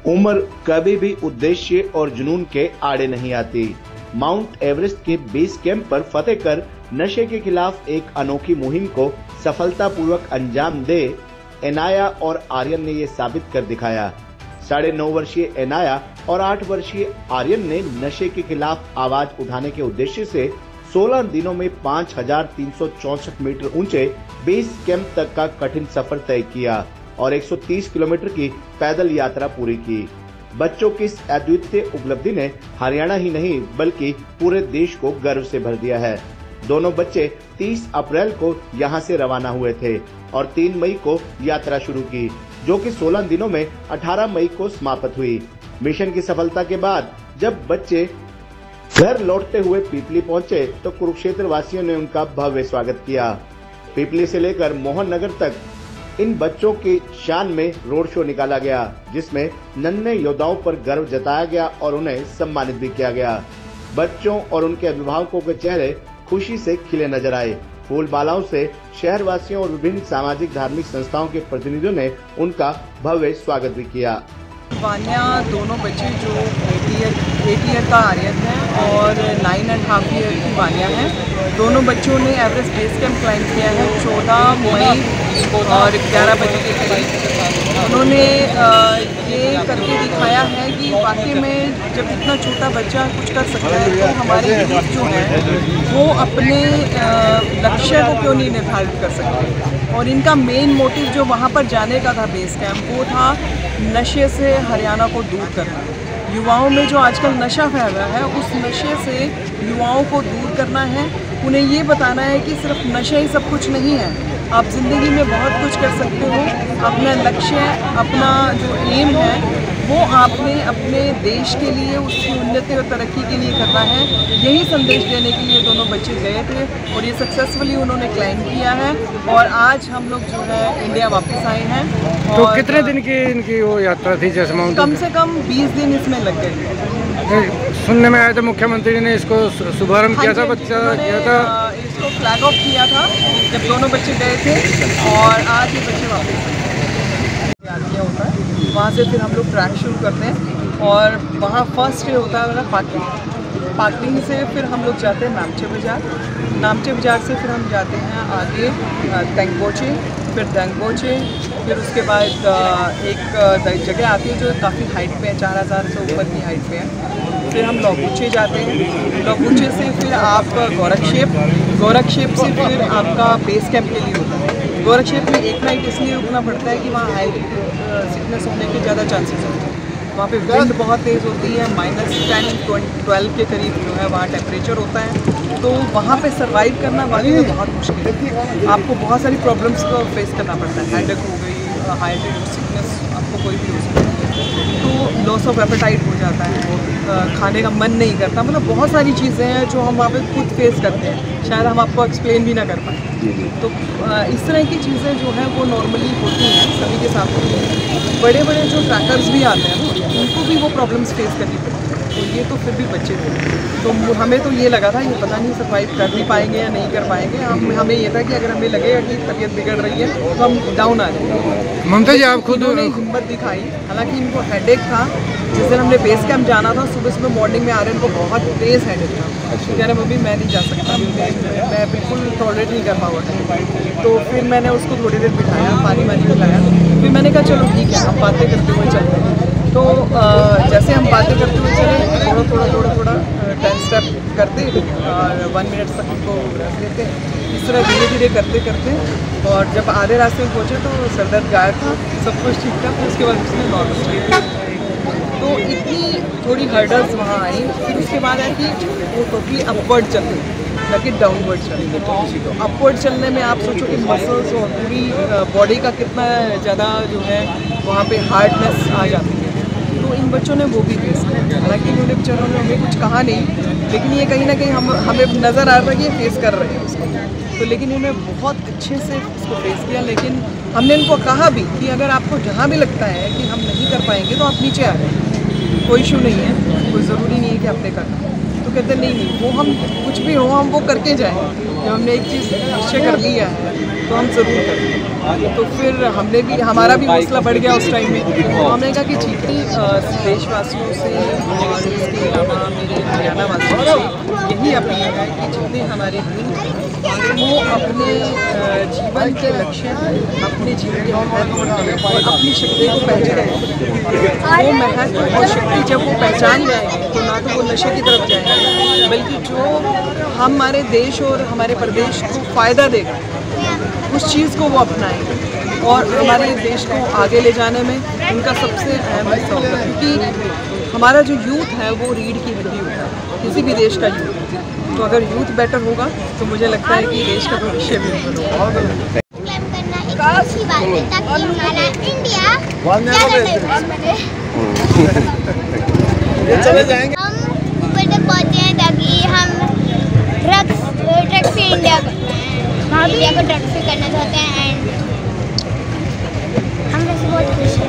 उम्र कभी भी उद्देश्य और जुनून के आड़े नहीं आती। माउंट एवरेस्ट के बेस कैंप पर फतेह कर नशे के खिलाफ एक अनोखी मुहिम को सफलतापूर्वक अंजाम दे एनाया और आर्यन ने ये साबित कर दिखाया। 9.5 वर्षीय एनाया और 8 वर्षीय आर्यन ने नशे के खिलाफ आवाज उठाने के उद्देश्य से 16 दिनों में 5,364 मीटर ऊंचे बेस कैंप तक का कठिन सफर तय किया और 130 किलोमीटर की पैदल यात्रा पूरी की। बच्चों की इस अद्वितीय उपलब्धि ने हरियाणा ही नहीं बल्कि पूरे देश को गर्व से भर दिया है। दोनों बच्चे 30 अप्रैल को यहां से रवाना हुए थे और 3 मई को यात्रा शुरू की, जो कि 16 दिनों में 18 मई को समाप्त हुई। मिशन की सफलता के बाद जब बच्चे घर लौटते हुए पीपली पहुंचे तो कुरुक्षेत्र वासियों ने उनका भव्य स्वागत किया। पीपली से लेकर मोहन नगर तक इन बच्चों की शान में रोड शो निकाला गया, जिसमें नन्हे योद्धाओं पर गर्व जताया गया और उन्हें सम्मानित भी किया गया। बच्चों और उनके अभिभावकों के चेहरे खुशी से खिले नजर आए। फूल मालाओं से शहरवासियों और विभिन्न सामाजिक धार्मिक संस्थाओं के प्रतिनिधियों ने उनका भव्य स्वागत भी किया। वान्या दोनों बच्चे जो 8 ईयर का आर्यन है और 9.5 ईयर की वान्या है, दोनों बच्चों ने एवरेस्ट बेस कैंप क्लाइंब किया है 14 मई और 11 बजे के करीब। उन्होंने ये करके दिखाया है कि वाकई में जब इतना छोटा बच्चा कुछ कर सकता है तो हमारे यूथ जो है वो अपने लक्ष्य को क्यों नहीं निर्धारित कर सकते। और इनका मेन मोटिव जो वहाँ पर जाने का था बेस कैंप, वो था नशे से हरियाणा को दूर करना। युवाओं में जो आजकल नशा फैल रहा है, उस नशे से युवाओं को दूर करना है। उन्हें ये बताना है कि सिर्फ नशा ही सब कुछ नहीं है, आप ज़िंदगी में बहुत कुछ कर सकते हो। अपना लक्ष्य, अपना जो एम है वो आपने अपने देश के लिए, उसकी उन्नति और तरक्की के लिए करना है। यही संदेश देने के लिए दोनों बच्चे गए थे और ये सक्सेसफुली उन्होंने क्लाइंब किया है और आज हम लोग जो है इंडिया वापस आए हैं। तो कितने दिन की इनकी वो यात्रा थी? जैसे माउंट कम से कम 20 दिन इसमें लग गए। सुनने में आया था मुख्यमंत्री ने इसको शुभारंभ किया था, बच्चा किया था, इसको फ्लैग ऑफ किया था जब दोनों बच्चे गए थे और आज ये बच्चे वापस किया होता है। वहाँ से फिर हम लोग ट्रैक शुरू करते हैं और वहाँ फर्स्ट डे होता है पार्किंग से फिर हम लोग जाते हैं नामचे बाजार से फिर हम जाते हैं आगे तेंगबोचे, फिर दंगबोचे, फिर उसके बाद एक जगह आती है जो काफ़ी हाइट पे है, 4000 से ऊपर की हाइट पे है। फिर हम लौगुचे जाते हैं, लौगुचे से फिर आप गोरखशेप से फिर आपका बेस कैंप के लिए होता है। गोरखशेप में एक नाइट इसलिए रुकना पड़ता है कि वहाँ हाई सिकनेस होने के ज़्यादा चांसेस होते हैं। वहाँ पे विंड बहुत तेज़ होती है, -10-12 के करीब जो है वहाँ टेम्परेचर होता है, तो वहाँ पे सरवाइव करना वाकई में बहुत मुश्किल है। आपको बहुत सारी प्रॉब्लम्स को फेस करना पड़ता है। हेडेक हो गई, हाई सिकनेस आपको कोई भी हो सकती है, तो लॉस ऑफ एपेटाइट हो जाता है, खाने का मन नहीं करता, मतलब बहुत सारी चीज़ें हैं जो हम वहाँ पे खुद फेस करते हैं, शायद हम आपको एक्सप्लेन भी ना कर पाएँ। तो इस तरह की चीज़ें जो हैं वो नॉर्मली होती हैं, सभी के साथ होती हैं। बड़े बड़े जो ट्रैकर्स भी आते हैं ना, उनको भी वो प्रॉब्लम्स फेस करनी पड़ती है, तो ये तो फिर भी बच्चे थे, तो हमें तो ये लगा था ये पता नहीं सर्वाइव कर नहीं पाएंगे या नहीं कर पाएंगे। हमें ये था कि अगर हमें लगेगा कि तबीयत बिगड़ रही है तो हम डाउन आ जाएंगे। ममता जी, आप खुद उन्होंने हिम्मत दिखाई, हालांकि इनको हेडेक था। जिस दिन हमने बेस कैंप जाना था, सुबह मॉर्निंग में आर्यन को बहुत तेज़ हेडेक था, कह रहे मम्मी मैं नहीं जा सकता, मैं बिल्कुल टॉलरेट नहीं कर पाऊँगा। तो फिर मैंने उसको थोड़ी देर बिठाया, पानी पिलाया, फिर मैंने कहा चलो ठीक है हम बातें करते हुए चलते हैं। तो जैसे हम बातें करते हुए चले, थोड़ा 10 स्टेप करते और 1 मिनट तक उनको रख लेते, इस तरह धीरे धीरे करते और जब आधे रास्ते में पहुँचे तो सर दर्द गायब था, सब कुछ ठीक था। फिर उसके बाद उसने नॉर्मल स्ट्रीट, तो इतनी थोड़ी हर्डल्स वहाँ आई। फिर उसके बाद है कि वो टोटली अपवर्ड चलते, न कि डाउनवर्ड चलते। तो अपवर्ड चलने में आप सोचो कि मसल्स और पूरी बॉडी का कितना ज़्यादा जो है वहाँ पे हार्डनेस आ जाती है, तो इन बच्चों ने वो भी फेस किया। हालांकि उन्होंने बेचारों ने हमें कुछ कहा नहीं, लेकिन ये कहीं ना कहीं हमें नज़र आ रहा था कि ये फेस कर रहे हैं उसको, तो लेकिन इन्होंने बहुत अच्छे से इसको फेस किया। लेकिन हमने इनको कहा भी कि अगर आपको जहाँ भी लगता है कि हम नहीं कर पाएंगे तो आप नीचे आ जाए, कोई इशू नहीं है, कोई ज़रूरी नहीं है कि आपने करना। तो तो कहते नहीं वो हम कुछ भी हो हम वो करके जाएँ। जब हमने एक चीज़ निश्चय कर लिया है तो हम ज़रूर करेंगे। तो फिर हमारा भी हौसला बढ़ गया उस टाइम में। तो हमने कहा कि जितनी देशवासियों से और इसके अलावा मेरे हरियाणा वासियों से यही अपील है कि जितने हमारे वो अपने जीवन के लक्ष्य, अपने जीवन के महत्व और अपनी शक्ति को पहचाने। वो महत्व और शक्ति जब वो पहचान जाएंगे तो ना तो वो नशे की तरफ जाएंगे, बल्कि जो हमारे देश और हमारे प्रदेश को फ़ायदा देगा उस चीज़ को वो अपनाएंगे और हमारे देश को आगे ले जाने में उनका सबसे अहम हिस्सा होगा। क्योंकि हमारा जो यूथ है वो रीढ़ की हड्डी होता है किसी भी देश का यूथ। तो अगर यूथ बेटर होगा तो मुझे लगता है कि देश का भविष्य भी बेटर होगा। अच्छी बात है ताकि हमारा इंडिया चले जाएंगे। हम ऊपर तक पहुँचे हैं ताकि हम ड्रग्स से इंडिया को ड्रग्स से करना चाहते हैं एंड हम वैसे बहुत खुश हैं।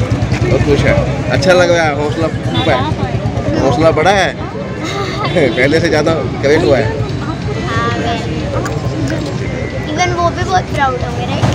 बहुत खुश है। अच्छा लग रहा है। हौसला बढ़ा है पहले से ज़्यादा करेक्ट हुआ है। इवन वो भी बहुत प्राउड होंगे राइट।